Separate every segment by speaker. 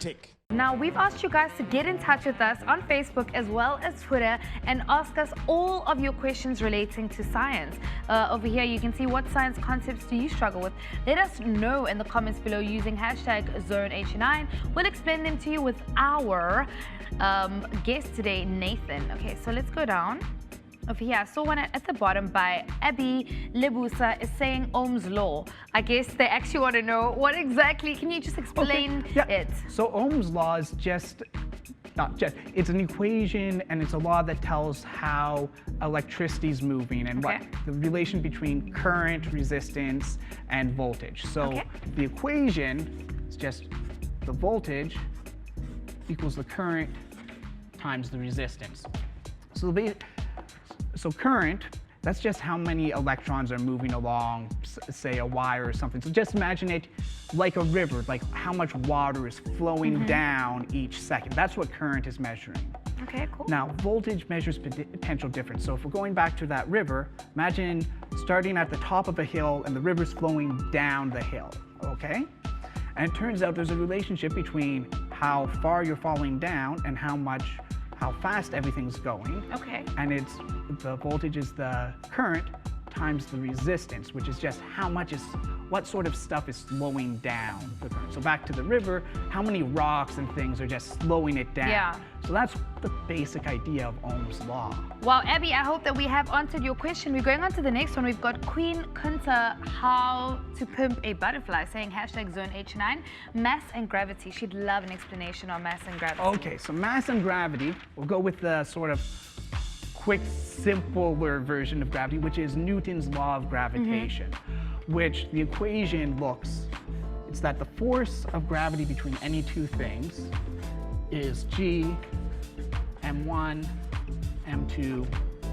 Speaker 1: Hectic.
Speaker 2: Now, we've asked you guys to get in touch with us on Facebook as well as Twitter and ask us all of your questions relating to science. Over here, you can see what science concepts do you struggle with. Let us know in the comments below using hashtag ZoneH9. We'll explain them to you with our guest today, Nathan. Okay, so let's go down. Over here, I saw one at the bottom by Abby Lebusa is saying Ohm's law. I guess they actually want to know what exactly. Can you just explain it?
Speaker 3: So Ohm's law is it's an equation, and it's a law that tells how electricity is moving and what the relation between current, resistance, and voltage. So the equation is just the voltage equals the current times the resistance. So current, that's just how many electrons are moving along, say, a wire or something. So just imagine it like a river, like how much water is flowing down each second. That's what current is measuring.
Speaker 2: Okay, cool.
Speaker 3: Now, voltage measures potential difference. So if we're going back to that river, imagine starting at the top of a hill and the river's flowing down the hill, okay? And it turns out there's a relationship between how far you're falling down and how fast everything's going.
Speaker 2: Okay.
Speaker 3: And the voltage is the current times the resistance, which is just what sort of stuff is slowing down the current. So back to the river, how many rocks and things are just slowing it down.
Speaker 2: Yeah.
Speaker 3: So that's the basic idea of Ohm's law.
Speaker 2: Well, Abby, I hope that we have answered your question. We're going on to the next one. We've got Queen Kunta, how to pimp a butterfly, saying hashtag ZoneH9, mass and gravity. She'd love an explanation on mass and gravity. Okay,
Speaker 3: so mass and gravity, we'll go with the sort of quick, simpler version of gravity, which is Newton's law of gravitation, which the equation it's that the force of gravity between any two things is G m1 m2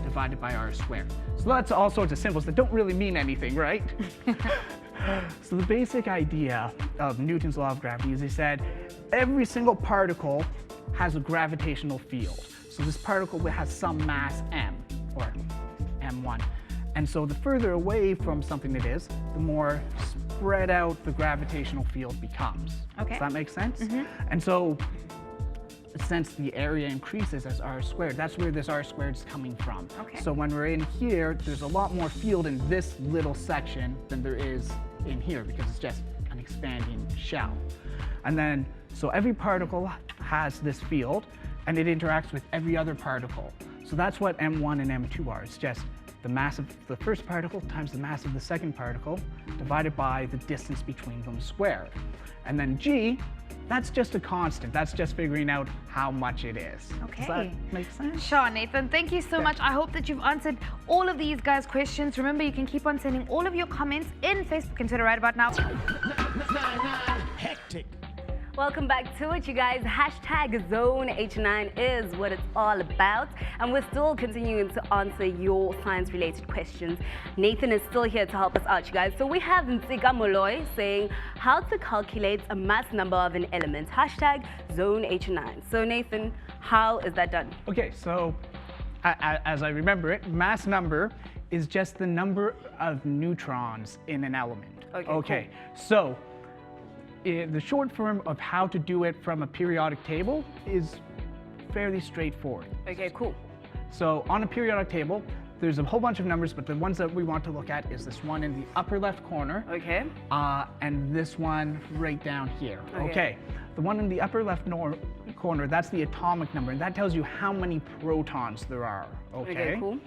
Speaker 3: divided by r squared. So that's all sorts of symbols that don't really mean anything, right? So the basic idea of Newton's law of gravity is he said every single particle has a gravitational field. So this particle has some mass m, or m1. And so the further away from something it is, the more spread out the gravitational field becomes.
Speaker 2: Okay.
Speaker 3: Does that make sense? And so since the area increases as r squared, that's where this r squared is coming from.
Speaker 2: Okay.
Speaker 3: So when we're in here, there's a lot more field in this little section than there is in here because it's just an expanding shell. And then, so every particle has this field, and it interacts with every other particle. So that's what m1 and m2 are. It's just the mass of the first particle times the mass of the second particle divided by the distance between them squared. And then g, that's just a constant. That's just figuring out how much it is.
Speaker 2: Okay.
Speaker 3: Does that make sense?
Speaker 2: Sure, Nathan. Thank you so much. I hope that you've answered all of these guys' questions. Remember, you can keep on sending all of your comments in Facebook and Twitter right about now.
Speaker 1: Hectic.
Speaker 4: Welcome back to it, you guys. Hashtag ZoneH9 is what it's all about. And we're still continuing to answer your science-related questions. Nathan is still here to help us out, you guys. So we have Ntsika Molloy saying how to calculate a mass number of an element. Hashtag ZoneH9. So Nathan, how is that done? Okay,
Speaker 3: so as I remember it, mass number is just the number of neutrons in an element. Okay. Cool. So the short form of how to do it from a periodic table is fairly straightforward.
Speaker 4: Okay, cool.
Speaker 3: So on a periodic table, there's a whole bunch of numbers, but the ones that we want to look at is this one in the upper left corner.
Speaker 4: Okay.
Speaker 3: And this one right down here. Okay. The one in the upper left corner, that's the atomic number, and that tells you how many protons there are. Okay,
Speaker 4: cool.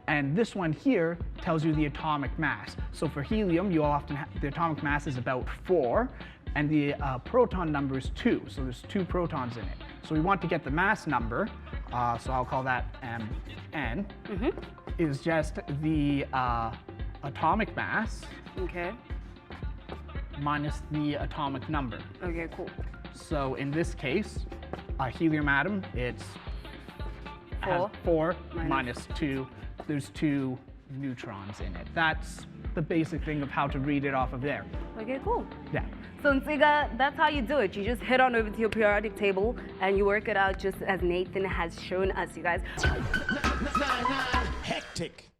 Speaker 3: And this one here tells you the atomic mass. So for helium, you often the atomic mass is about 4, and the proton number is 2. So there's 2 protons in it. So we want to get the mass number, so I'll call that Mn, is just the atomic mass minus the atomic number.
Speaker 4: Okay, cool.
Speaker 3: So in this case, a helium atom, it's 4 minus 2. There's 2 neutrons in it. That's the basic thing of how to read it off of there.
Speaker 4: Okay, cool.
Speaker 3: Yeah.
Speaker 4: So Ntsika, that's how you do it. You just head on over to your periodic table and you work it out just as Nathan has shown us, you guys.
Speaker 1: Hectic.